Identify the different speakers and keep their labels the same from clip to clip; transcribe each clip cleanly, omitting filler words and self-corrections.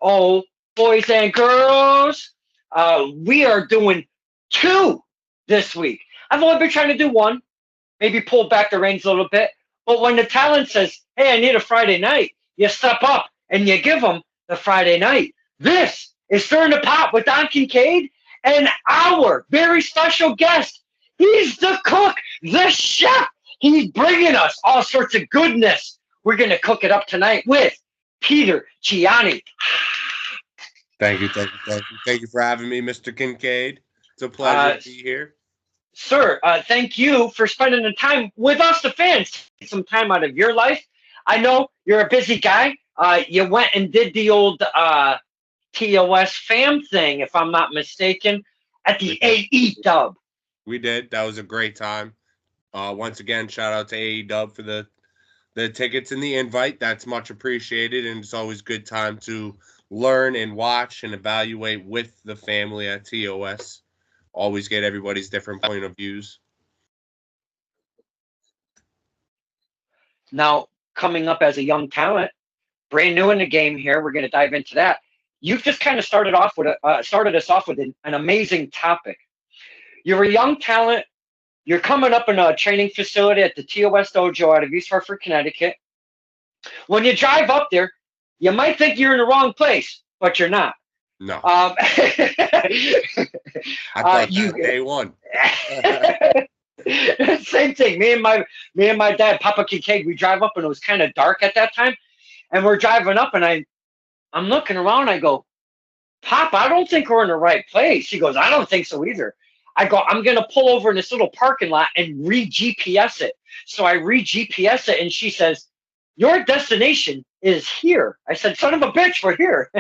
Speaker 1: Oh, boys and girls, we are doing two this week. I've only been trying to do one, maybe pull back the reins a little bit. But when the talent says, hey, I need a Friday night, you step up and you give them the Friday night. This is Stirring the Pot with Don Kincaid and our very special guest. He's the cook, the chef. He's bringing us all sorts of goodness. We're going to cook it up tonight with Peter Gianni.
Speaker 2: Thank you, thank you, thank you. Thank you for having me, Mr. Kincaid. It's a pleasure
Speaker 1: Uh,
Speaker 2: to be here.
Speaker 1: Sir, thank you for spending the time with us, the fans. Taking some time out of your life. I know you're a busy guy. You went and did the old TOS fam thing, if I'm not mistaken, at
Speaker 2: We
Speaker 1: the
Speaker 2: did.
Speaker 1: AE Dub.
Speaker 2: We did. That was a great time. Once again, shout out to AEW for the tickets and the invite. That's much appreciated, and it's always good time to learn and watch and evaluate with the family at TOS. Always get everybody's different point of views.
Speaker 1: Now, coming up as a young talent, brand new in the game here, we're going to dive into that. You've just kind of started us off with an amazing topic. You're a young talent. You're coming up in a training facility at the TOS Dojo out of East Hartford, Connecticut. When you drive up there, you might think you're in the wrong place, but you're not.
Speaker 2: No,
Speaker 1: Um,
Speaker 2: I thought
Speaker 1: you
Speaker 2: that day one.
Speaker 1: same thing. Me and my dad, Papa Kincaid, we drive up and it was kind of dark at that time, and we're driving up and I'm looking around. I go, Pop, I don't think we're in the right place. He goes, I don't think so either. I go, I'm gonna pull over in this little parking lot and re GPS it. So I re GPS it, and she says, your destination is here. I said, son of a bitch, we're here.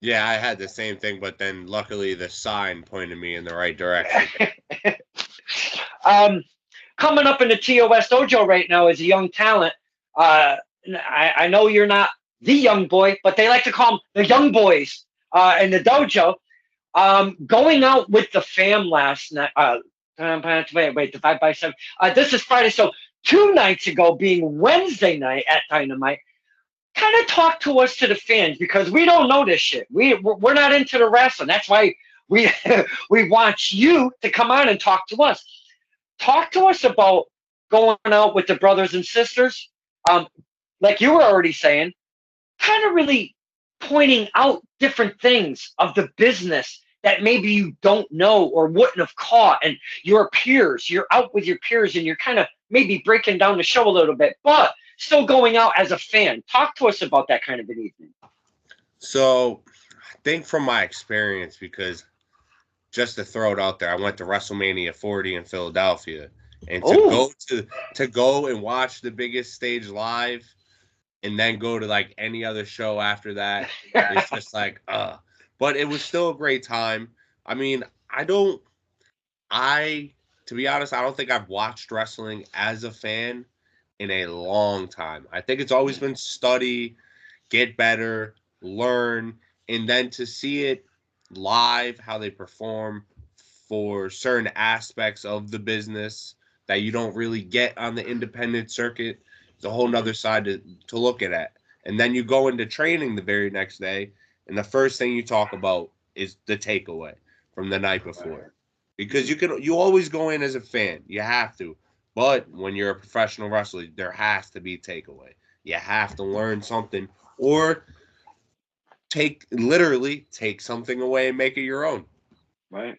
Speaker 2: Yeah, I had the same thing, but then luckily the sign pointed me in the right direction.
Speaker 1: um, Coming up in the TOS dojo right now as a young talent. I know you're not the young boy, but they like to call them the young boys in the dojo. Going out with the fam last night. Wait, divide by seven. This is Friday, so 2 nights ago, being Wednesday night at Dynamite. Kind of talk to us to the fans because we don't know this shit. We're not into the wrestling. That's why we we want you to come on and talk to us. Talk to us about going out with the brothers and sisters. Um, like you were already saying, kind of really pointing out different things of the business that maybe you don't know or wouldn't have caught. And your peers, you're out with your peers and you're kind of maybe breaking down the show a little bit, but still going out as a fan. Talk to us about that kind of an evening.
Speaker 2: So, I think from my experience, because just to throw it out there, I went to WrestleMania 40 in Philadelphia, and to
Speaker 1: Oh,
Speaker 2: go and watch the biggest stage live, and then go to like any other show after that, it's just like But it was still a great time. I mean, I to be honest, I don't think I've watched wrestling as a fan in a long time. I think it's always been study, get better, learn, and then to see it live, how they perform for certain aspects of the business that you don't really get on the independent circuit. It's a whole nother side to look at it. And then you go into training the very next day, and the first thing you talk about is the takeaway from the night before. Because you always go in as a fan. You have to. But when you're a professional wrestler, there has to be takeaway. You have to learn something or take something away and make it your own.
Speaker 1: right.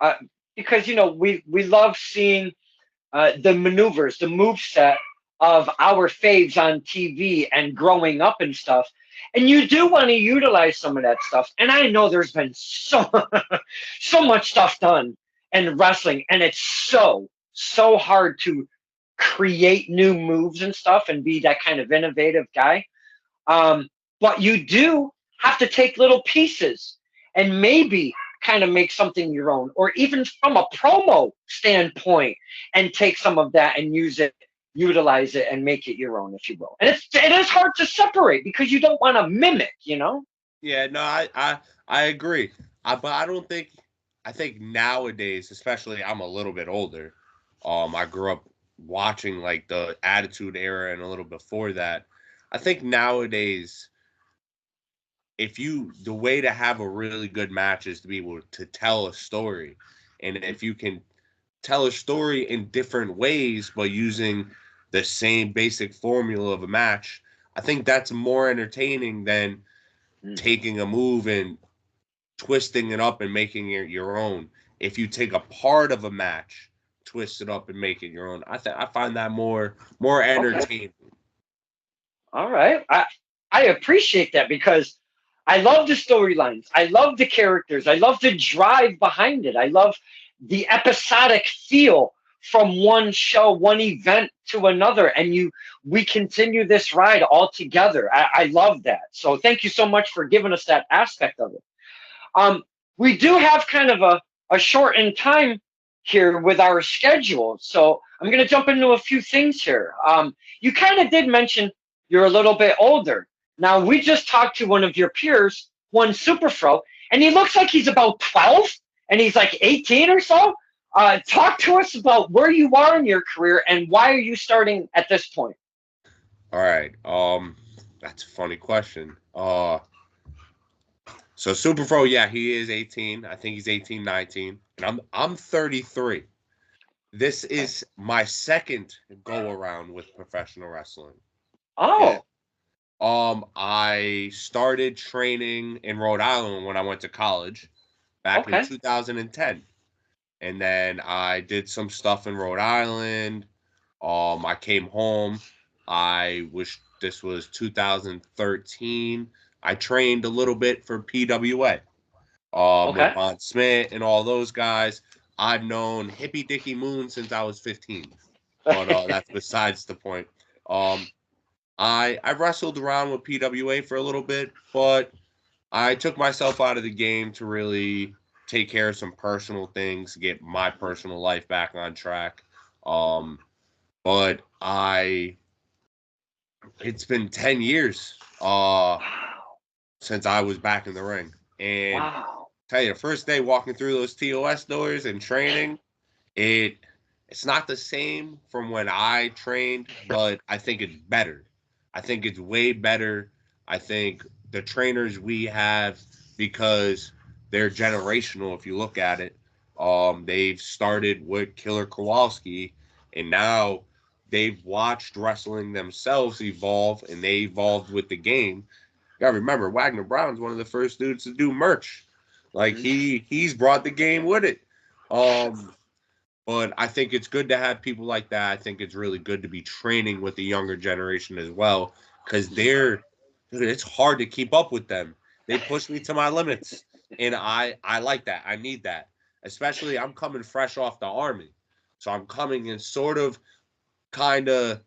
Speaker 1: Uh, because we love seeing the maneuvers, the move set of our faves on TV and growing up and stuff. And you do want to utilize some of that stuff. And I know there's been so so much stuff done in wrestling, and it's so hard to create new moves and stuff and be that kind of innovative guy. Um, but you do have to take little pieces and maybe kind of make something your own, or even from a promo standpoint, and take some of that and use it, utilize it, and make it your own, if you will. And it is hard to separate because you don't want to mimic.
Speaker 2: Yeah, no, I agree. But I don't think I think nowadays, especially I'm a little bit older. I grew up watching like the Attitude Era and a little before that. I think nowadays the way to have a really good match is to be able to tell a story. And if you can tell a story in different ways but using the same basic formula of a match, I think that's more entertaining than taking a move and twisting it up and making it your own. If you take a part of a match, twist it up and make it your own, I find that more entertaining.
Speaker 1: Okay. All right. I appreciate that because I love the storylines. I love the characters. I love the drive behind it. I love the episodic feel from one show, one event to another. And we continue this ride all together. I love that. So thank you so much for giving us that aspect of it. We do have kind of a shortened time here with our schedule. So I'm going to jump into a few things here. You kind of did mention you're a little bit older. Now, we just talked to one of your peers, one Super Pro, and he looks like he's about 12 and he's like 18 or so. Talk to us about where you are in your career and why are you starting at this point?
Speaker 2: All right. That's a funny question. So Super Pro, yeah, he is 18. I think he's 18, 19. And I'm 33. This is my second go around with professional wrestling.
Speaker 1: Oh.
Speaker 2: Yeah. I started training in Rhode Island when I went to college back in 2010. And then I did some stuff in Rhode Island. I came home. This was 2013. I trained a little bit for PWA. With Von Smith and all those guys. I've known Hippie Dicky Moon since I was 15. But that's besides the point. I wrestled around with PWA for a little bit, but I took myself out of the game to really take care of some personal things, get my personal life back on track. But it's been 10 years since I was back in the ring. And tell you, the first day walking through those TOS doors and training, it's not the same from when I trained, but I think it's better. I think it's way better. I think the trainers we have, because they're generational, if you look at it, they've started with Killer Kowalski, and now they've watched wrestling themselves evolve, and they evolved with the game. You gotta remember, Wagner Brown's one of the first dudes to do merch. Like, he's brought the game with it. But I think it's good to have people like that. I think it's really good to be training with the younger generation as well, because it's hard to keep up with them. They push me to my limits, and I like that. I need that. Especially, I'm coming fresh off the Army. So I'm coming in sort of, kind of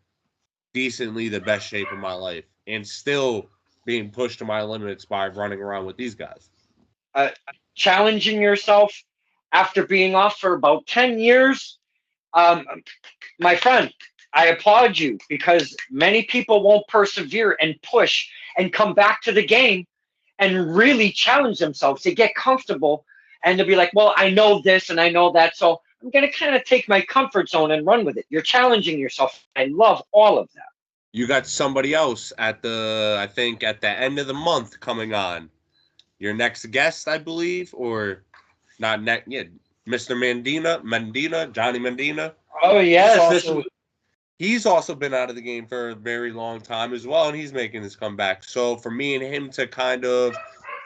Speaker 2: decently the best shape of my life, and still being pushed to my limits by running around with these guys.
Speaker 1: Challenging yourself after being off for about 10 years, my friend, I applaud you, because many people won't persevere and push and come back to the game and really challenge themselves to get comfortable and to be like, well, I know this and I know that, so I'm going to kind of take my comfort zone and run with it. You're challenging yourself. I love all of that.
Speaker 2: You got somebody else at the end of the month coming on. Your next guest, I believe, or not next, yeah, Mr. Mendina, Johnny Mendina.
Speaker 1: Oh, yes.
Speaker 2: He's also been out of the game for a very long time as well, and he's making his comeback. So for me and him to kind of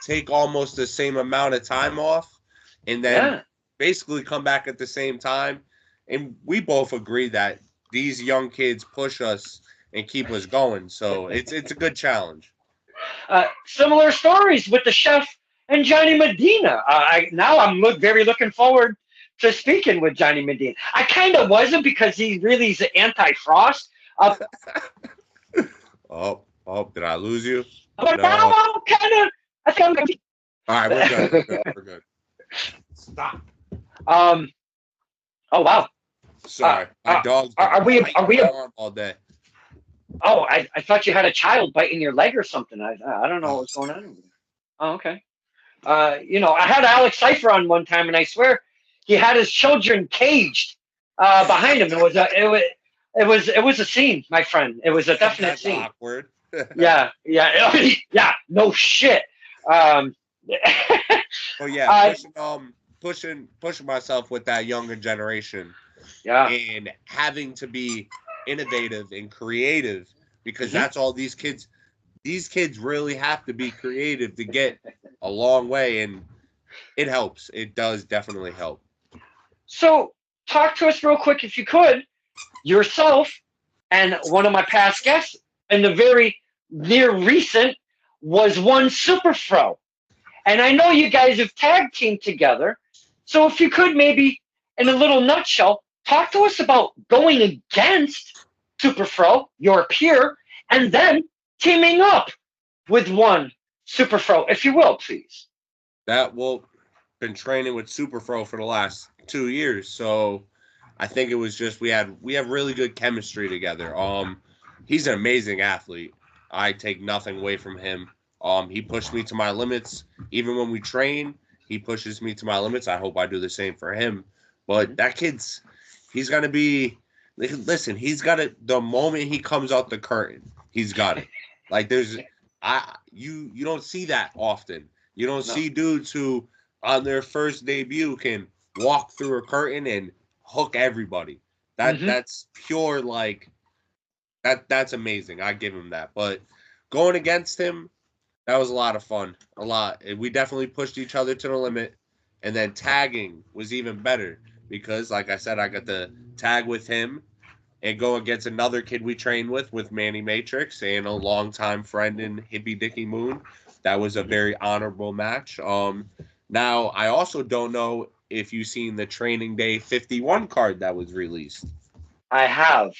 Speaker 2: take almost the same amount of time off and then basically come back at the same time, and we both agree that these young kids push us and keep us going. So it's a good challenge.
Speaker 1: Similar stories with the chef and Johnny Medina. I'm very looking forward to speaking with Johnny Medina. I kind of wasn't, because he really is anti-Frost.
Speaker 2: Oh, did I lose you?
Speaker 1: But no. Now I'm kind of. I think I'm going to.
Speaker 2: All right, we're good. Stop.
Speaker 1: Oh wow.
Speaker 2: Sorry, my dog's
Speaker 1: are we
Speaker 2: all day.
Speaker 1: Oh, I thought you had a child biting your leg or something. I don't know what's going on. Oh, okay. I had Alex Cipher on one time, and I swear he had his children caged behind him. It was a scene, my friend. It was a definite scene.
Speaker 2: Awkward.
Speaker 1: yeah. No shit. Um,
Speaker 2: Oh yeah,
Speaker 1: uh,
Speaker 2: pushing myself with that younger generation
Speaker 1: yeah.
Speaker 2: and having to be innovative and creative because
Speaker 1: Hmm.
Speaker 2: that's all these kids really have to be creative to get a long way, and it helps. It does definitely help.
Speaker 1: So talk to us real quick, if you could, yourself and one of my past guests in the very near recent was one Super Fro. And I know you guys have tag teamed together. So if you could maybe, in a little nutshell, talk to us about going against Super Fro, your peer, and then teaming up with one Super Fro, if you will, please.
Speaker 2: That will been training with Superfro for the last 2 years, so I think it was just we have really good chemistry together. He's an amazing athlete. I take nothing away from him. He pushed me to my limits. Even when we train, he pushes me to my limits. I hope I do the same for him. But
Speaker 1: Mhm.
Speaker 2: that kid's he's gonna be listen, he's got it the moment he comes out the curtain, he's got it. Like there's you don't see that often. You don't
Speaker 1: No.
Speaker 2: see dudes who on their first debut can walk through a curtain and hook everybody.
Speaker 1: Hmm.
Speaker 2: That's pure like that's amazing. I give him that. But going against him, that was a lot of fun. A lot. And we definitely pushed each other to the limit. And then tagging was even better because, like I said, I got to tag with him and go against another kid we trained with Manny Matrix and a longtime friend in Hippie Dicky Moon. That was a very honorable match. Now I also don't know if you've seen the Training Day 51 card that was released.
Speaker 1: I have.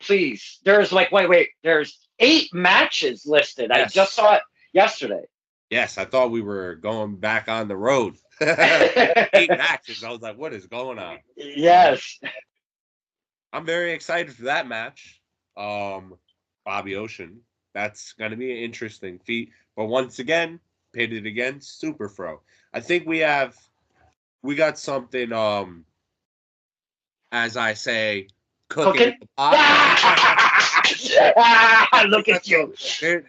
Speaker 1: Please. There's like, wait. There's 8 matches listed. I just
Speaker 2: Yes,
Speaker 1: saw it yesterday.
Speaker 2: yes, I thought we were going back on the road. 8 matches. I was like, what is going on? Um,
Speaker 1: Yes.
Speaker 2: I'm very excited for that match. Um, Bobby Ocean. That's going to be an interesting feat. But once again, pitted against Super Fro. I think we got something. As I say, cooking in
Speaker 1: Cooking?
Speaker 2: the pot.
Speaker 1: Look
Speaker 2: We got
Speaker 1: at you.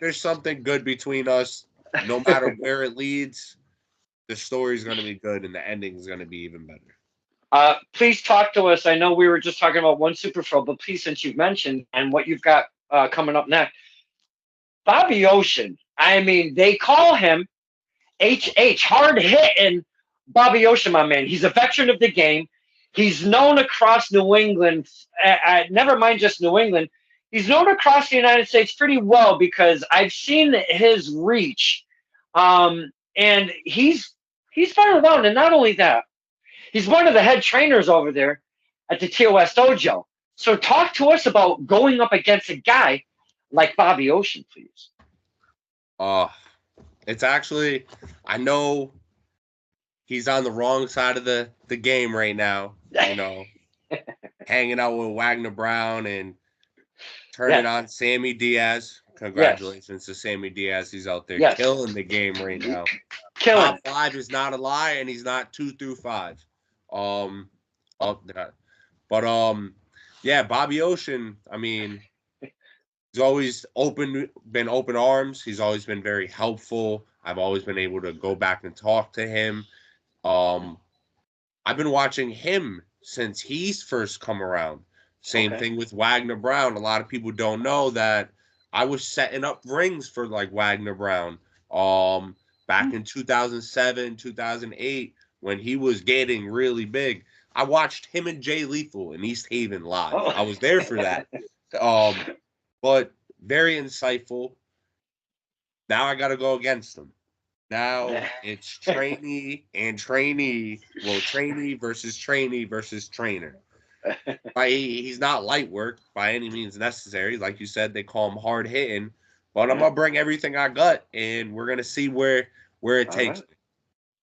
Speaker 2: there's something good between us. No matter where it leads, the story's going to be good and the ending's going to be even better.
Speaker 1: Please talk to us. I know we were just talking about one Super Pro, but please, since you've mentioned and what you've got coming up next, Bobby Ocean. I mean, they call him HH, hard hitting Bobby Ocean, my man. He's a veteran of the game. He's known across New England. Never mind just New England. He's known across the United States pretty well because I've seen his reach, and he's been around. And not only that, he's one of the head trainers over there at the TOS Dojo. So talk to us about going up against a guy like Bobby Ocean, please.
Speaker 2: Uh, it's actually, I know he's on the wrong side of the game right now. You know, hanging out with Wagner Brown and turning
Speaker 1: Yes,
Speaker 2: on Sammy Diaz.
Speaker 1: yes,
Speaker 2: Congratulations to Sammy Diaz. He's out there
Speaker 1: yes.
Speaker 2: killing the game right now.
Speaker 1: Killing
Speaker 2: Top
Speaker 1: it.
Speaker 2: five is not a lie, and he's not 2 through 5. Um, oh, but yeah, Bobby Ocean. I mean, he's always been open arms. He's always been very helpful. I've always been able to go back and talk to him. Um, I've been watching him since he's first come around. Same
Speaker 1: Okay.
Speaker 2: thing with Wagner Brown. A lot of people don't know that I was setting up rings for like Wagner Brown. Back in 2007, 2008, when he was getting really big. I watched him and Jay Lethal in East Haven live.
Speaker 1: Oh.
Speaker 2: I was there for that. Um, but very insightful. Now I got to go against him. Now it's trainee and trainee. Well, trainee versus trainee versus trainer. He's not light work by any means necessary. Like you said, they call him hard hitting. But I'm
Speaker 1: Yeah.
Speaker 2: gonna bring everything I got, and we're gonna see where it
Speaker 1: All
Speaker 2: takes
Speaker 1: right.
Speaker 2: me.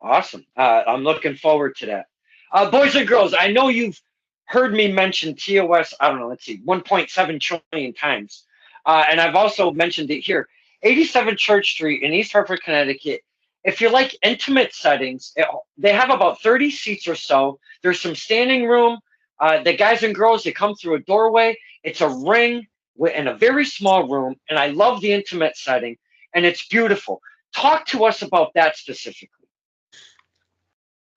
Speaker 1: Awesome. I'm looking forward to that. Boys and girls, I know you've heard me mention TOS, I don't know, let's see, 1.7 trillion times. And I've also mentioned it here. 87 Church Street in East Hartford, Connecticut. If you like intimate settings, they have about 30 seats or so. There's some standing room. The guys and girls, they come through a doorway. It's a ring in a very small room. And I love the intimate setting. And it's beautiful. Talk to us about that specifically.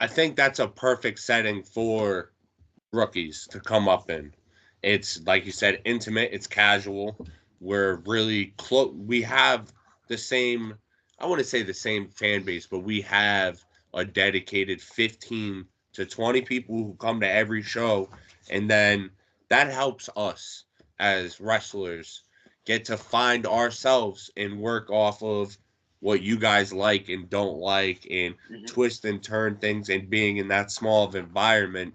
Speaker 2: I think that's a perfect setting for rookies to come up in. It's like you said, intimate. It's casual. We're really close. We have the same. I want to say the same fan base, but we have a dedicated 15 to 20 people who come to every show, and then that helps us as wrestlers get to find ourselves and work off of what you guys like and don't like, and
Speaker 1: Mm-hmm.
Speaker 2: twist and turn things, and being in that small of environment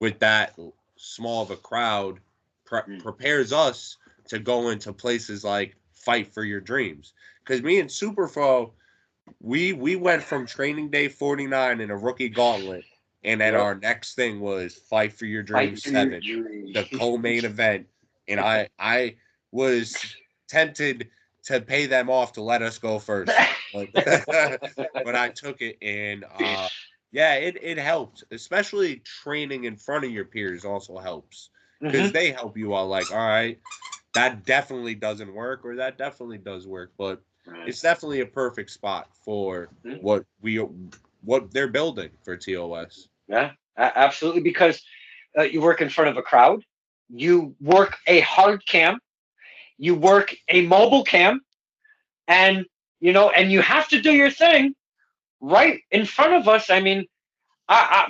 Speaker 2: with that small of a crowd prepares us to go into places like Fight for Your Dreams. Because me and Superfo, we went from Training Day 49 in a rookie gauntlet, and then
Speaker 1: Yep.
Speaker 2: our next thing was Fight for Your
Speaker 1: Fight
Speaker 2: Dreams
Speaker 1: for your
Speaker 2: 7,
Speaker 1: dreams.
Speaker 2: the co-main event. And I was tempted to pay them off to let us go first. But, but I took it, and yeah, it helped. Especially training in front of your peers also helps, because
Speaker 1: Mm-hmm.
Speaker 2: they help you out. Like, all right, that definitely doesn't work, or that definitely does work. But
Speaker 1: Right.
Speaker 2: it's definitely a perfect spot for what they're building for TOS.
Speaker 1: Yeah, absolutely. Because you work in front of a crowd, you work a hard cam, you work a mobile cam, and and you have to do your thing right in front of us. I mean,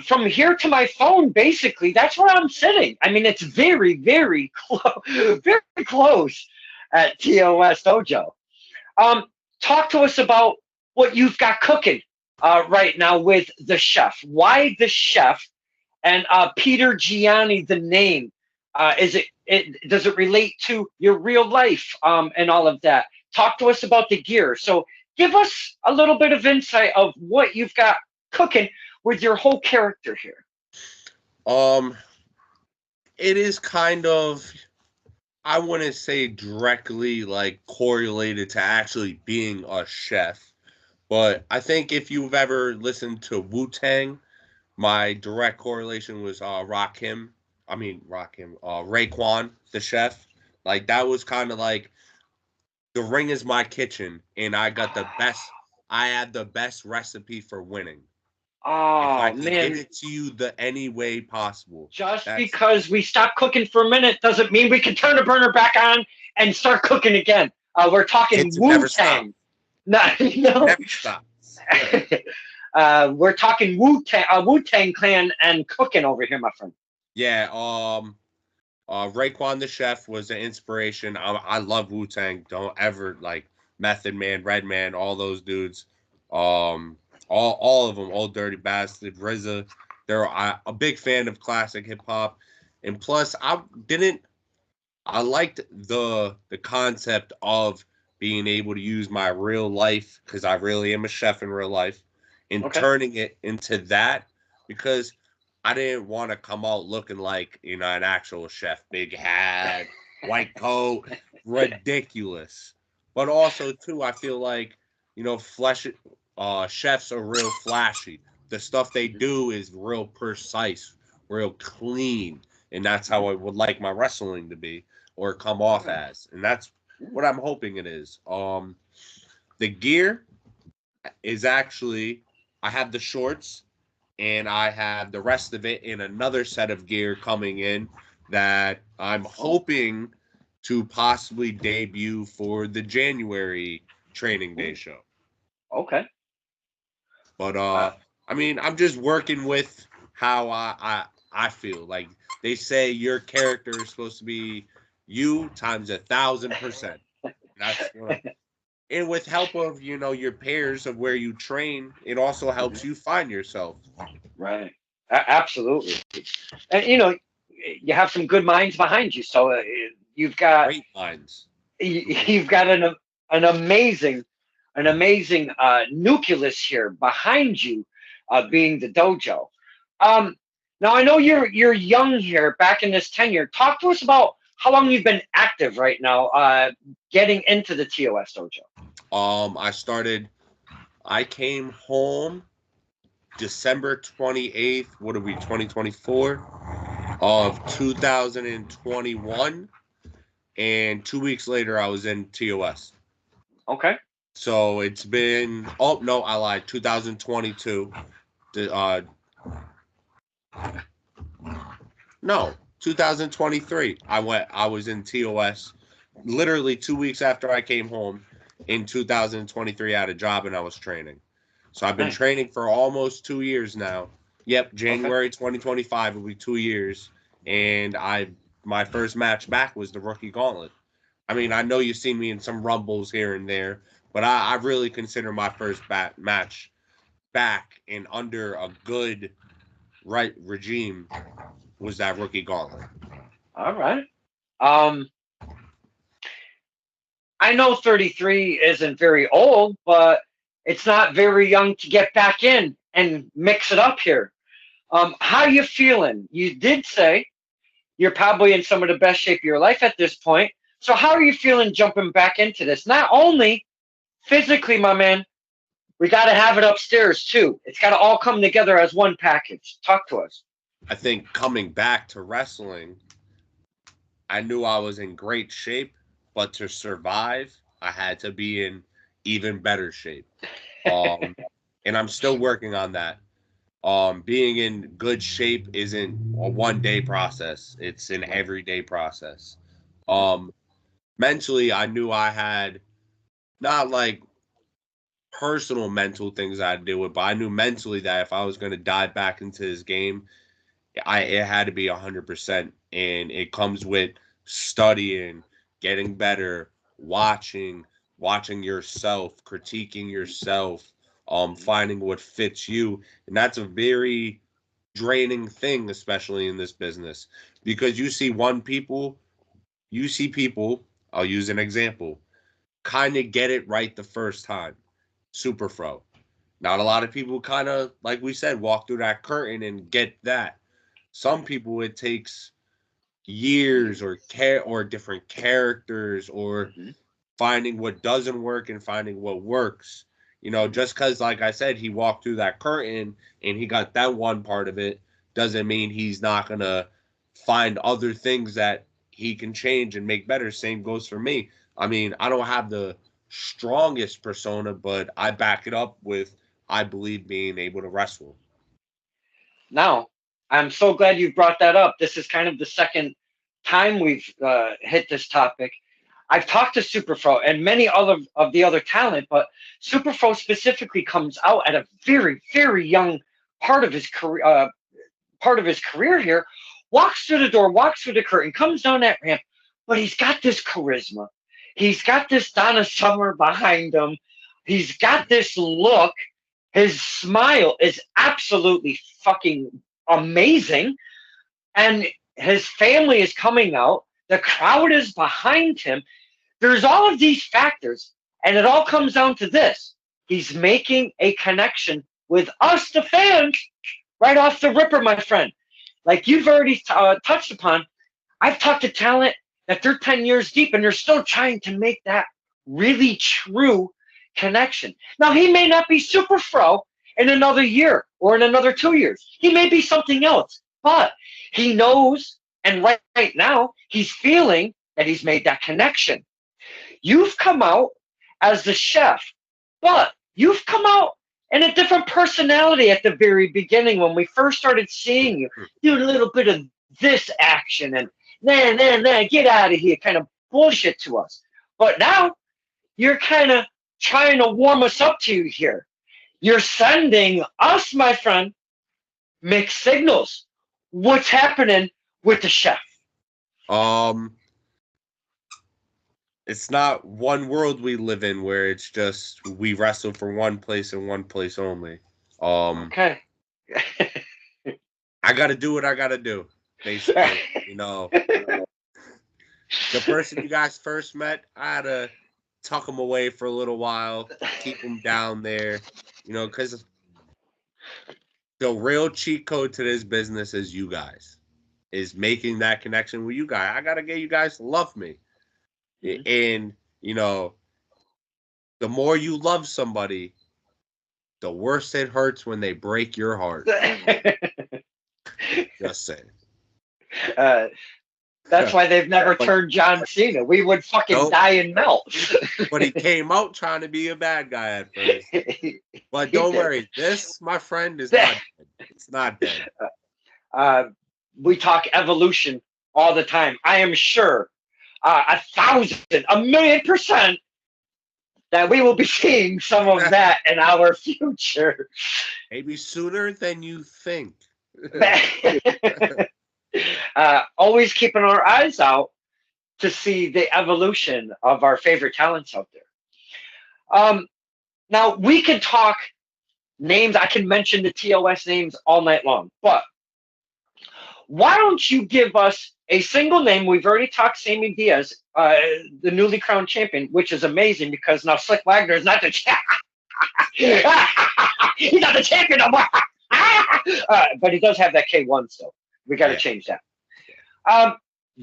Speaker 1: from here to my phone, basically, that's where I'm sitting. I mean, it's very, very close, very close at TOS Dojo. Um, Talk to us about what you've got cooking right now with the chef. Why the chef? And Peter Gianni, the name, does it relate to your real life and all of that? Talk to us about the gear. So give us a little bit of insight of what you've got cooking with your whole character here.
Speaker 2: Um, it is kind of, I wouldn't say directly like correlated to actually being a chef, but I think if you've ever listened to Wu Tang, my direct correlation was Raekwon, the chef. Like, that was kind of like, the ring is my kitchen, and I had the best recipe for winning. If I
Speaker 1: Oh
Speaker 2: can give
Speaker 1: man,
Speaker 2: it to you the any way possible.
Speaker 1: just
Speaker 2: That's
Speaker 1: because we stopped cooking for a minute doesn't mean we can turn the burner back on and start cooking again. We're talking
Speaker 2: It
Speaker 1: Wu
Speaker 2: never stops.
Speaker 1: Tang. No, no.
Speaker 2: Never stops. Yeah.
Speaker 1: We're talking Wu Tang Clan and cooking over here, my friend.
Speaker 2: Yeah, Raekwon the chef was an inspiration. I love Wu Tang. Don't ever like Method Man, Redman, all those dudes. All of them, Old Dirty Bastard, RZA. They're a big fan of classic hip hop, and plus I liked the concept of being able to use my real life, because I really am a chef in real life, and
Speaker 1: Okay.
Speaker 2: turning it into that, because I didn't want to come out looking like, an actual chef, big hat, white coat, ridiculous. But also too, I feel like, flesh chefs are real flashy. The stuff they do is real precise, real clean, and that's how I would like my wrestling to be, or come off
Speaker 1: Okay.
Speaker 2: as. And that's what I'm hoping it is. The gear is actually, I have the shorts, and I have the rest of it in another set of gear coming in that I'm hoping to possibly debut for the January Training Day show.
Speaker 1: Okay.
Speaker 2: But
Speaker 1: Uh,
Speaker 2: I mean, I'm just working with how I feel. Like, they say your character is supposed to be you times 1,000%. That's what. And with help of, your peers of where you train, it also helps you find yourself.
Speaker 1: right. Absolutely. And you have some good minds behind you, so you've got
Speaker 2: Great minds.
Speaker 1: you've got an amazing nucleus here behind you, being the dojo. Um, Now I know you're young here, back in this tenure. Talk to us about how long you've been active right now, getting into the TOS dojo.
Speaker 2: I came home December 28th, what are we, 2024, of 2021, and 2 weeks later I was in TOS.
Speaker 1: Okay.
Speaker 2: So it's been, oh no, I lied, 2022. No, 2023. I was in TOS literally 2 weeks after I came home in 2023. I had a job and I was training. So I've been
Speaker 1: Nice.
Speaker 2: training for almost 2 years now. Yep,
Speaker 1: Okay.
Speaker 2: January 2025 will be 2 years. And my first match back was the rookie gauntlet. I mean, I know you've seen me in some rumbles here and there, but I really consider my first match back and under a good right regime was that rookie gauntlet.
Speaker 1: All right. Um, I know 33 isn't very old, but it's not very young to get back in and mix it up here. How you feeling? You did say you're probably in some of the best shape of your life at this point. So how are you feeling jumping back into this? Not only physically, my man, we got to have it upstairs too. It's got to all come together as one package. Talk to us.
Speaker 2: I think coming back to wrestling, I knew I was in great shape, but to survive, I had to be in even better shape. Um, and I'm still working on that. Being in good shape isn't a 1 day process; it's an everyday process. Um, Mentally, I knew I had not like personal mental things I had to deal with, but I knew mentally that if I was going to dive back into this game, it had to be 100%, and it comes with studying, getting better, watching yourself, critiquing yourself, finding what fits you, and that's a very draining thing, especially in this business, because you see people. I'll use an example. Kind of get it right the first time. Super Fro. Not a lot of people kind of, like we said, walk through that curtain and get that. Some people it takes years or different characters or
Speaker 1: Mm-hmm.
Speaker 2: finding what doesn't work and finding what works.
Speaker 1: Mm-hmm.
Speaker 2: Just because, like I said, he walked through that curtain and he got that one part of it doesn't mean he's not gonna find other things that he can change and make better. Same goes for me. I mean, I don't have the strongest persona, but I back it up with I believe being able to wrestle.
Speaker 1: Now, I'm so glad you brought that up. This is kind of the second time we've hit this topic. I've talked to Superfro and many other of the other talent, but Superfro specifically comes out at a very, very young part of his career. Part of his career here, walks through the door, walks through the curtain, comes down that ramp, but he's got this charisma. He's got this Donna Summer behind him. He's got this look. His smile is absolutely fucking amazing. And his family is coming out. The crowd is behind him. There's all of these factors, and it all comes down to this. He's making a connection with us, the fans, right off the ripper, my friend. Like you've already touched upon, I've talked to talent that they're 10 years deep and they're still trying to make that really true connection. Now, he may not be super fro in another year or in another 2 years. He may be something else, but he knows, and right now, he's feeling that he's made that connection. You've come out as the chef, but you've come out in a different personality at the very beginning when we first started seeing you doing a little bit of this action and nah, get out of here kind of bullshit to us. But now you're kind of trying to warm us up to you here. You're sending us, my friend, mixed signals. What's happening with the chef?
Speaker 2: Um, it's not one world we live in where it's just we wrestle for one place and one place only. Um,
Speaker 1: Okay.
Speaker 2: I got to do what I got to do. Basically, the person you guys first met, I had to tuck him away for a little while, keep him down there, because the real cheat code to this business is you guys, is making that connection with you guys. I gotta get you guys to love me,
Speaker 1: Mhm.
Speaker 2: and the more you love somebody, the worse it hurts when they break your heart. Just saying.
Speaker 1: uh, That's why they've never turned John Cena. We would fucking die and melt.
Speaker 2: But he came out trying to be a bad guy at first. But don't worry, this, my friend, is not dead. It's not dead.
Speaker 1: We talk evolution all the time. I am sure 1,000, 1,000,000% that we will be seeing some of that in our future.
Speaker 2: Maybe sooner than you think.
Speaker 1: Always keeping our eyes out to see the evolution of our favorite talents out there. Now, we can talk names. I can mention the TOS names all night long, but why don't you give us a single name? We've already talked Sammy Diaz, the newly crowned champion, which is amazing because now Slick Wagner is not the champion. He's not the champion no more. But he does have that K1 still. We got to change that.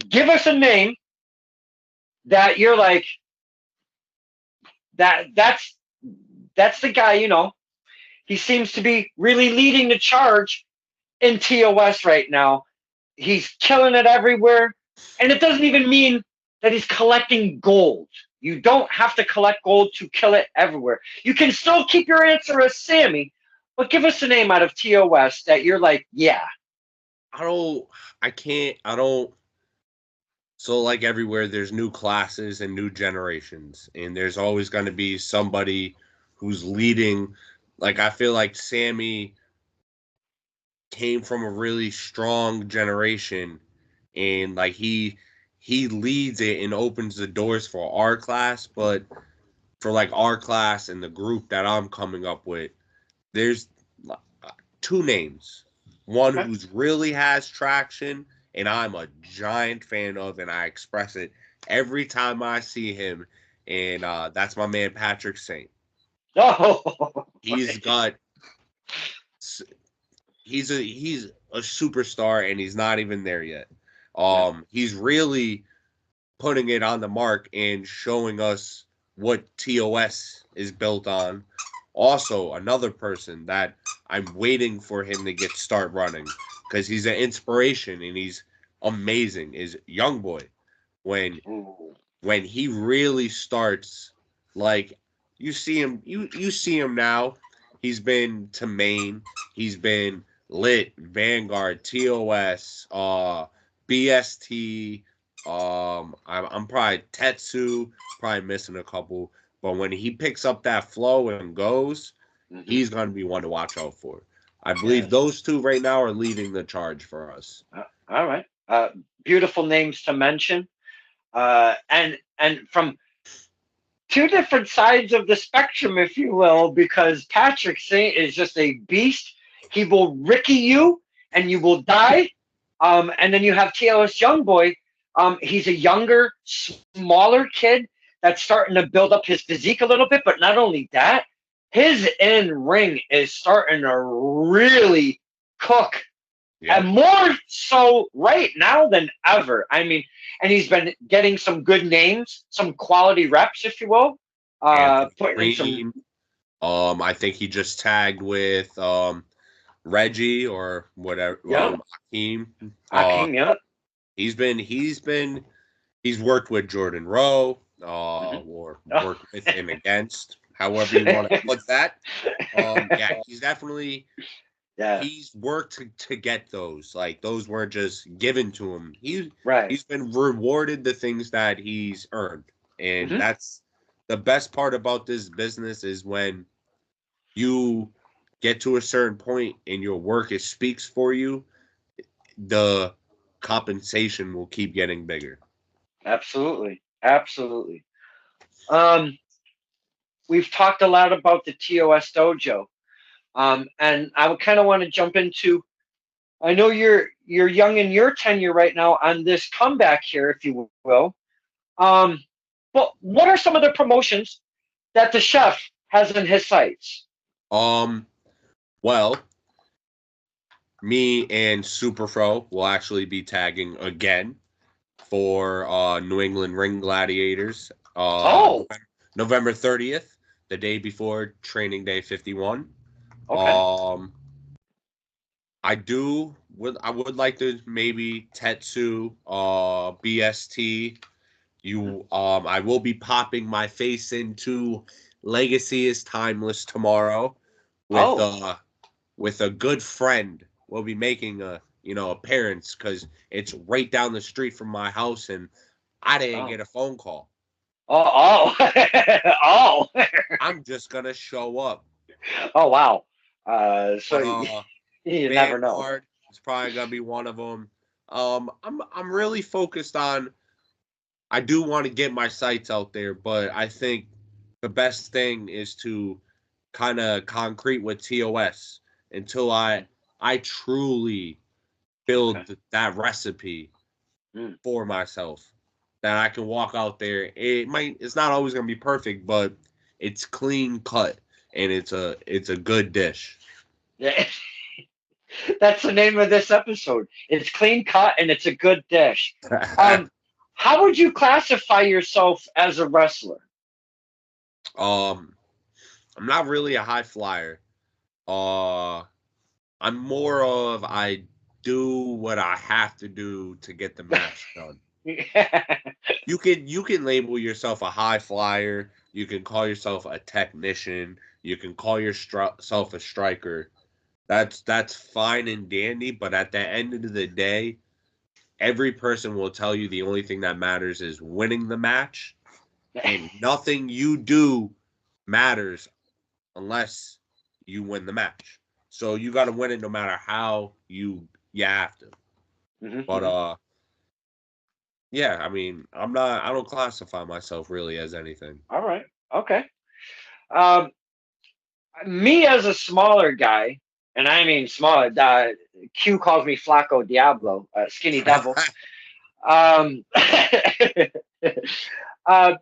Speaker 1: Give us a name that you're like, that's the guy, you know. He seems to be really leading the charge in TOS right now. He's killing it everywhere. And it doesn't even mean that he's collecting gold. You don't have to collect gold to kill it everywhere. You can still keep your answer as Sammy, but give us a name out of TOS that you're like, yeah.
Speaker 2: So like everywhere, there's new classes and new generations, and there's always going to be somebody who's leading. Like, I feel like Sammy came from a really strong generation, and like he leads it and opens the doors for our class. But for like our class and the group that I'm coming up with, there's two names. One who's really has traction, and I'm a giant fan of, and I express it every time I see him, and that's my man Patrick Saint.
Speaker 1: Oh,
Speaker 2: he's a superstar, and he's not even there yet. He's really putting it on the mark and showing us what TOS is built on. Also, another person that I'm waiting for him to start running, because he's an inspiration and he's amazing, is Young Boy. When he really starts, like, you see him now. He's been to Maine. He's been Lit, Vanguard, TOS, BST. I'm probably Tetsu, probably missing a couple. But when he picks up that flow and goes, he's going to be one to watch out for. I believe those two right now are leading the charge for us.
Speaker 1: All right. Beautiful names to mention. And from two different sides of the spectrum, if you will, because Patrick Saint is just a beast. He will Ricky you, and you will die. And then you have TOS Young Boy. He's a younger, smaller kid that's starting to build up his physique a little bit. But not only that, his in-ring is starting to really cook. Yep. And more so right now than ever. I mean, and he's been getting some good names, some quality reps, if you will. Putting in some.
Speaker 2: I think he just tagged with Reggie or whatever.
Speaker 1: Yeah.
Speaker 2: Hakeem.
Speaker 1: Yeah.
Speaker 2: He's worked with Jordan Rowe, or worked with him against, however you want to put that. He's definitely. Yeah. He's worked to get those. Like, those weren't just given to him. He's been rewarded the things that he's earned. And that's the best part about this business, is when you get to a certain point and your work speaks for you, the compensation will keep getting bigger.
Speaker 1: Absolutely. We've talked a lot about the TOS dojo. And I would kind of want to jump into, I know you're young in your tenure right now on this comeback here, if you will. But what are some of the promotions that the chef has in his sights?
Speaker 2: Well, me and Superfro will actually be tagging again for New England Ring Gladiators. November 30th, the day before Training Day 51.
Speaker 1: Okay.
Speaker 2: I do would like to maybe Tetsu, BST. I will be popping my face into Legacy is Timeless tomorrow with
Speaker 1: Oh,
Speaker 2: with a good friend. We'll be making a appearance because it's right down the street from my house, and I didn't
Speaker 1: oh,
Speaker 2: get a phone call.
Speaker 1: oh.
Speaker 2: I'm just gonna show up.
Speaker 1: Oh, wow. So
Speaker 2: But
Speaker 1: you never know.
Speaker 2: Vanguard is probably gonna be one of them. I'm really focused on. I do want to get my sights out there, but I think the best thing is to kind of concrete with TOS until I truly
Speaker 1: Okay.
Speaker 2: build that recipe
Speaker 1: Mm.
Speaker 2: for myself that I can walk out there. It's not always gonna be perfect, but it's clean cut and it's a good dish.
Speaker 1: Yeah. That's the name of this episode. It's clean cut and it's a good dish. Um, how would you classify yourself as a wrestler?
Speaker 2: um, I'm not really a high flyer. Uh, I'm more of I do what I have to do to get the match done. You can label yourself a high flyer. You can call yourself a technician. You can call yourself a striker. That's fine and dandy, but at the end of the day, every person will tell you the only thing that matters is winning the match, and nothing you do matters unless you win the match. So you got to win it no matter how you have to. But
Speaker 1: Mhm.
Speaker 2: yeah, I mean, I don't classify myself really as anything.
Speaker 1: All right. Okay. Um, me as a smaller guy, and I mean smaller. Q calls me Flaco Diablo, skinny devil. Um, uh,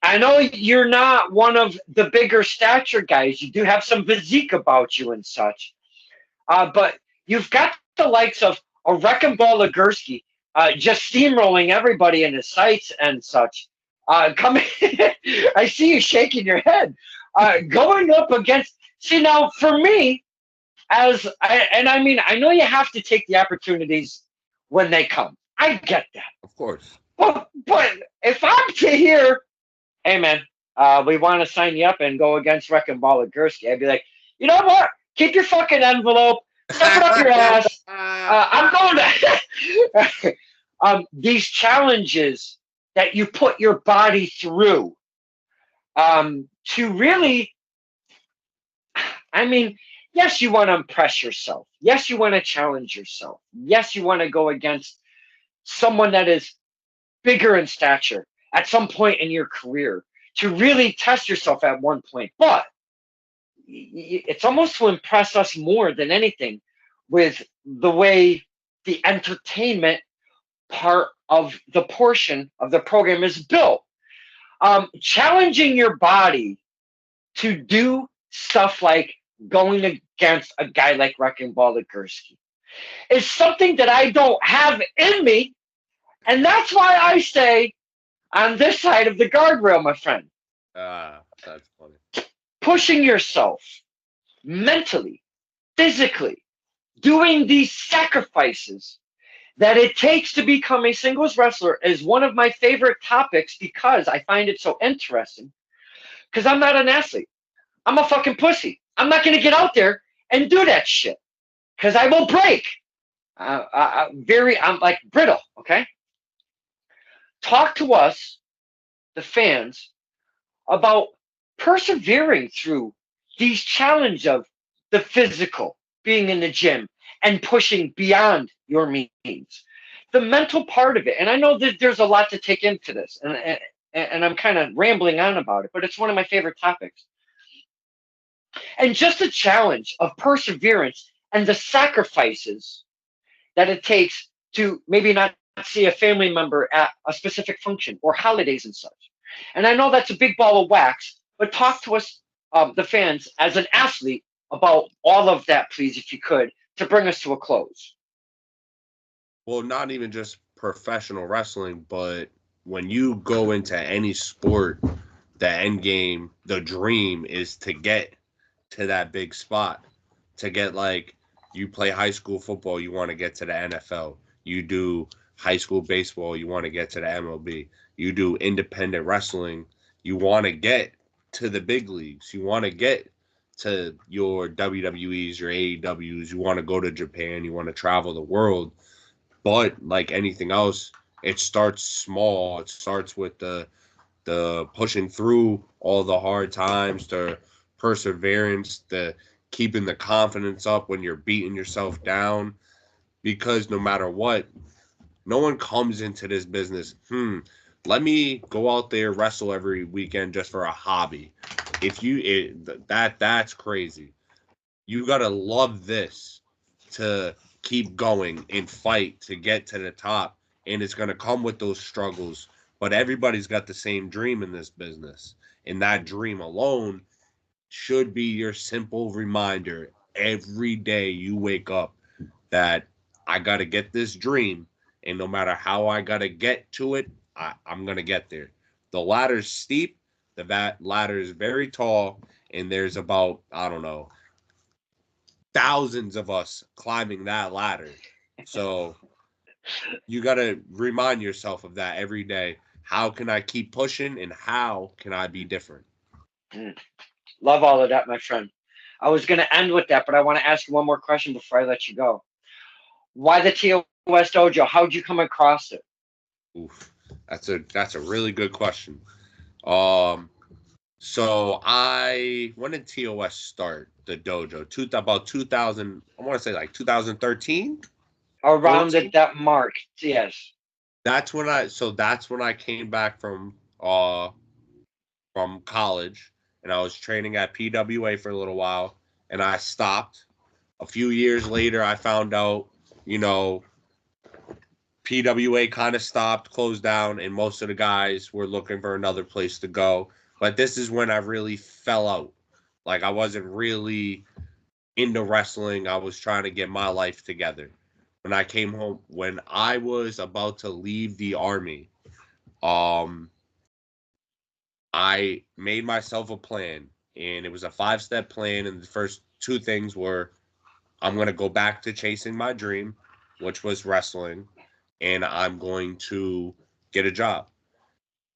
Speaker 1: I know you're not one of the bigger stature guys. You do have some physique about you and such. But you've got the likes of a Wrecking Ball Legursky, just steamrolling everybody in his sights and such. Coming, I see you shaking your head. Going up against. See now, for me, and I mean, I know you have to take the opportunities when they come. I get that.
Speaker 2: Of course.
Speaker 1: But if I'm to hear, hey man, we want to sign you up and go against Wrecking Ball Legursky, I'd be like, you know what? Keep your fucking envelope. Stuff it up your ass. I'm going to these challenges that you put your body through to really. I mean, yes, you want to impress yourself. Yes, you want to challenge yourself. Yes, you want to go against someone that is bigger in stature at some point in your career to really test yourself at one point. But it's almost to impress us more than anything with the way the entertainment part of the portion of the program is built. Challenging your body to do stuff like going against a guy like Wrecking Ball Legursky is something that I don't have in me. And that's why I stay on this side of the guardrail, my friend.
Speaker 2: That's funny.
Speaker 1: Pushing yourself mentally, physically, doing these sacrifices that it takes to become a singles wrestler is one of my favorite topics because I find it so interesting. Because I'm not an athlete. I'm a fucking pussy. I'm not going to get out there and do that shit because I will break. I'm like brittle, okay? Talk to us, the fans, about persevering through these challenges of the physical, being in the gym, and pushing beyond your means. The mental part of it, and I know that there's a lot to take into this, and I'm kind of rambling on about it, but it's one of my favorite topics. And just the challenge of perseverance and the sacrifices that it takes to maybe not see a family member at a specific function or holidays and such. And I know that's a big ball of wax, but talk to us, the fans, as an athlete about all of that, please, if you could, to bring us to a close.
Speaker 2: Well, not even just professional wrestling, but when you go into any sport, the end game, the dream is to get to that big spot, to get like You play high school football, you want to get to the NFL. You do high school baseball, you want to get to the MLB. You do independent wrestling, you want to get to the big leagues. You want to get to your WWEs, your AEWs. You want to go to Japan. You want to travel the world. But like anything else, it starts small. It starts with the pushing through all the hard times, the perseverance, the keeping the confidence up when you're beating yourself down. Because no matter what, no one comes into this business, let me go out there wrestle every weekend just for a hobby. If you that's crazy. You gotta love this to keep going and fight to get to the top. And it's gonna come with those struggles. But everybody's got the same dream in this business. And that dream alone should be your simple reminder every day you wake up that I got to get this dream. And no matter how I got to get to it, I'm going to get there. The ladder's steep, the ladder is very tall, and there's about, I don't know, thousands of us climbing that ladder. So you got to remind yourself of that every day. How can I keep pushing and how can I be different?
Speaker 1: Mm. Love all of that, my friend. I was going to end with that, but I want to ask you one more question before I let you go. Why the TOS Dojo? How'd you come across it?
Speaker 2: Oof, that's a really good question. Um, so when did TOS start the dojo? About 2000. I want to say like 2013,
Speaker 1: Around
Speaker 2: 14.
Speaker 1: that mark, yes.
Speaker 2: That's when I came back from college, and I was training at PWA for a little while, and I stopped. A few years later, I found out, you know, PWA kind of stopped, closed down, and most of the guys were looking for another place to go. But this is when I really fell out. Like I wasn't really into wrestling. I was trying to get my life together. When I came home, when I was about to leave the army, um, I made myself a plan, and it was a 5-step plan. And the first two things were I'm going to go back to chasing my dream, which was wrestling, and I'm going to get a job.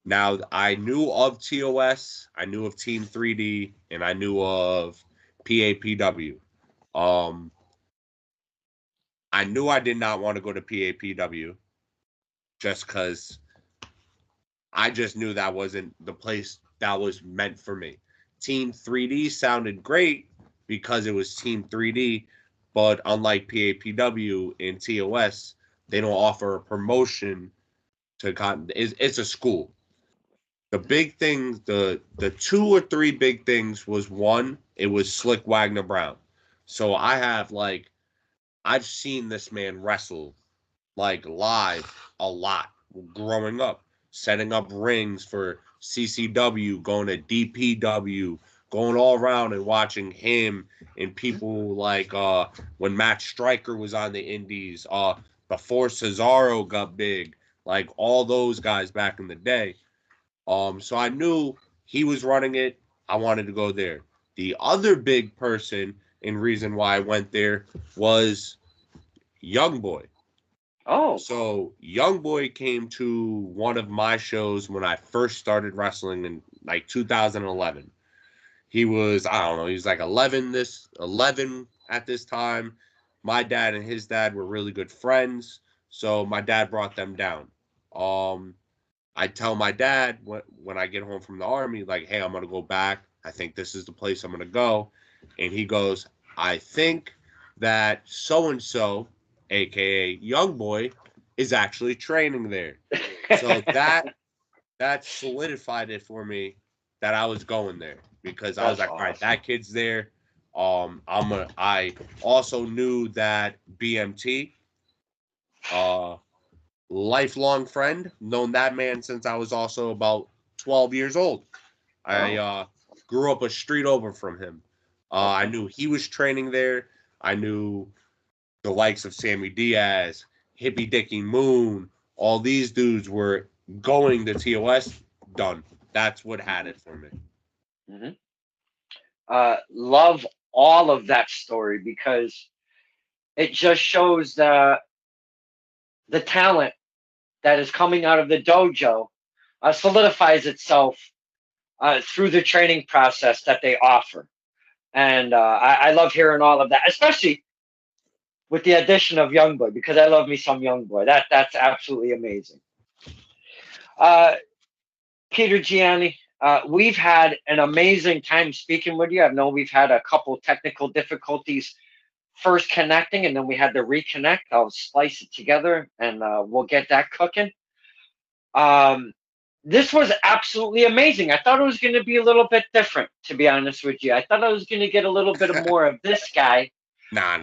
Speaker 2: Now, I knew of TOS, I knew of Team 3D, and I knew of PAPW. Um, I knew I did not want to go to PAPW just because I just knew that wasn't the place that was meant for me. Team 3D sounded great because it was Team 3D, but unlike PAPW and TOS, they don't offer a promotion to it's a school. The big things, the two or three big things was one, it was Slick Wagner Brown. So I've seen this man wrestle like live a lot growing up, setting up rings for CCW, going to DPW, going all around and watching him and people like when Matt Stryker was on the Indies, before Cesaro got big, like all those guys back in the day. So I knew he was running it. I wanted to go there. The other big person and reason why I went there was Young Boy.
Speaker 1: Oh,
Speaker 2: So Young Boy came to one of my shows when I first started wrestling in like 2011. He was, I don't know, he was like 11 at this time. My dad and his dad were really good friends, so my dad brought them down. Um I tell my dad when I get home from the army, like, hey, I'm going to go back. I think this is the place I'm going to go. And he goes, I think that so and so, aka Young Boy, is actually training there. So that solidified it for me that I was going there because I was
Speaker 1: that's
Speaker 2: like, all right,
Speaker 1: awesome.
Speaker 2: that kid's there. I also knew that BMT, uh, lifelong friend, known that man since I was also about 12 years old. I
Speaker 1: Oh,
Speaker 2: grew up a street over from him. I
Speaker 1: okay.
Speaker 2: knew he was training there. I knew the likes of Sammy Diaz, Hippie Dicky Moon, all these dudes were going to TOS. Done. That's what had it for me.
Speaker 1: Hmm. Love all of that story because it just shows the talent that is coming out of the dojo solidifies itself through the training process that they offer. And I love hearing all of that, especially with the addition of Youngboy, because I love me some Youngboy. That's absolutely amazing. Uh, Peter Gianni, we've had an amazing time speaking with you. I know we've had a couple technical difficulties first connecting, and then we had to reconnect. I'll splice it together, and we'll get that cooking. Um, this was absolutely amazing. I thought it was going to be a little bit different, to be honest with you. I thought I was going to get a little bit of more of this guy
Speaker 2: Nah.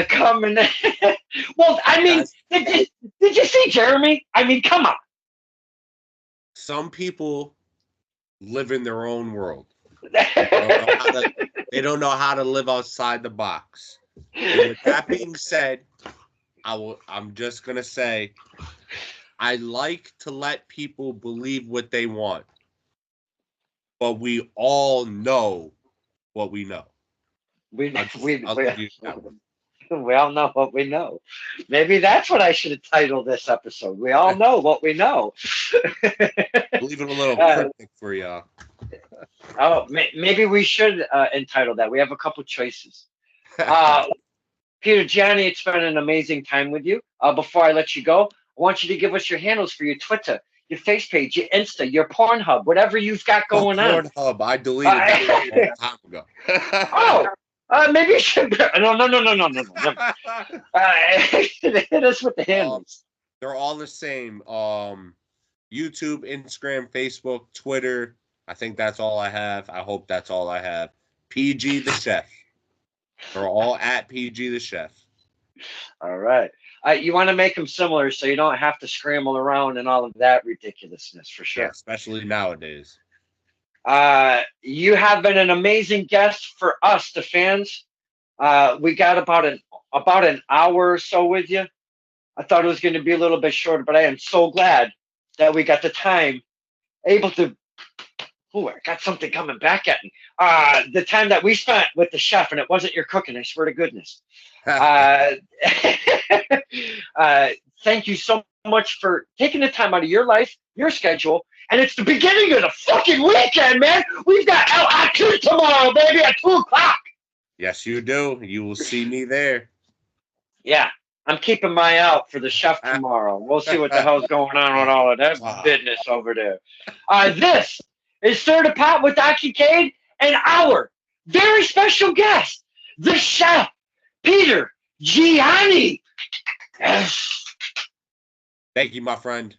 Speaker 1: coming. Well, I mean,
Speaker 2: That's,
Speaker 1: did you see Jeremy? I mean, come on.
Speaker 2: some people live in their own world. They don't know how to live outside the box. And with that being said, I'm just gonna say I like to let people believe what they want, but we all know what we know.
Speaker 1: We
Speaker 2: I'll leave you that one.
Speaker 1: we all know what we know. Maybe that's what I should have titled this episode. We all know what we know.
Speaker 2: Leave it a little
Speaker 1: uh,
Speaker 2: cryptic for y'all.
Speaker 1: oh, maybe we should entitle that. We have a couple choices. Uh, Peter Gianni, it's been an amazing time with you. Before I let you go, I want you to give us your handles for your Twitter, your face page, your Insta, your Pornhub, whatever you've got going on.
Speaker 2: Pornhub, I deleted that a long time ago.
Speaker 1: Oh, maybe you should. No. Hit us with the handles.
Speaker 2: They're all the same. YouTube, Instagram, Facebook, Twitter. I think that's all I have. I hope that's all I have. PG the Chef. They're all at PG the Chef.
Speaker 1: All right. You want to make them similar so you don't have to scramble around and all of that ridiculousness for sure.
Speaker 2: Yeah, especially nowadays.
Speaker 1: You have been an amazing guest for us, the fans. We got about an hour or so with you. I thought it was going to be a little bit shorter, but I am so glad that we got the time able to. Oh, I got something coming back at me. The time that we spent with the chef, and it wasn't your cooking. I swear to goodness. Uh, uh, Thank you so much for taking the time out of your life, your schedule, and it's the beginning of the fucking weekend, man. We've got LI2 tomorrow, baby, at 2 o'clock.
Speaker 2: Yes, you do. You will see me there.
Speaker 1: Yeah, I'm keeping my eye out for the chef tomorrow. We'll see what the hell's going on with all of that business over there. This is Stir the Pot with Aki Cade and our very special guest, the chef, Peter Gianni. Yes.
Speaker 2: Thank you, my friend.